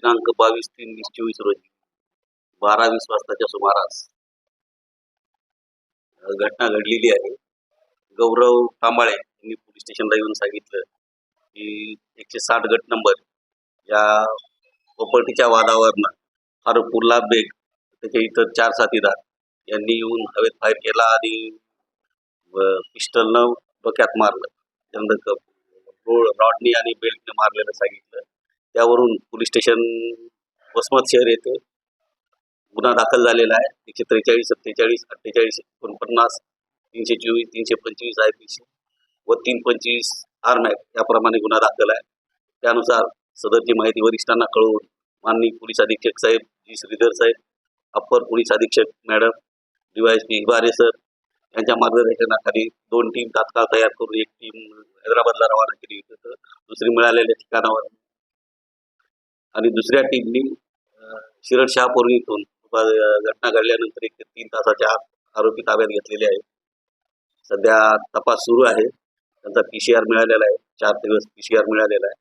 दिनांक 22/3/2024 रोजी 12:20 वाजताच्या सुमारास घटना घडलेली आहे. गौरव तांबाळे यांनी पोलीस स्टेशनला येऊन सांगितलं की 160 गट नंबर या प्रॉपर्टीच्या वादावरनं फारुकुल्ला बेग त्याचे इतर 4 साथीदार यांनी येऊन हवेत फायर केला आणि पिस्टलनं डोक्यात मारलं. त्यानंतर रॉडनी आणि बेल्टने मारलेलं सांगितलं. त्यावरून पोलीस स्टेशन वसमत शहर येथे गुन्हा दाखल झालेला आहे. 143, 47, 48, 49, 324, 325 IPC व 325 आरमॅक याप्रमाणे गुन्हा दाखल आहे. त्यानुसार सदरची माहिती वरिष्ठांना कळवून माननीय पोलीस अधीक्षक साहेब जी श्रीधर साहेब, अप्पर पोलीस अधीक्षक मॅडम DYSP हिबारे सर यांच्या मार्गदर्शनाखाली 2 टीम तात्काळ तयार करून एक टीम हैदराबादला रवाना केली होती. दुसरी मिळालेल्या ठिकाणावर आणि दुसऱ्या टीमनी शिरड शहापूर इथून घटना घडल्यानंतर 1 ते 3 तासाच्या आत आरोपी ताब्यात घेतलेले आहेत. सध्या तपास सुरू आहे. त्यांचा PCR मिळालेला आहे. 4 दिवस PCR मिळालेला आहे.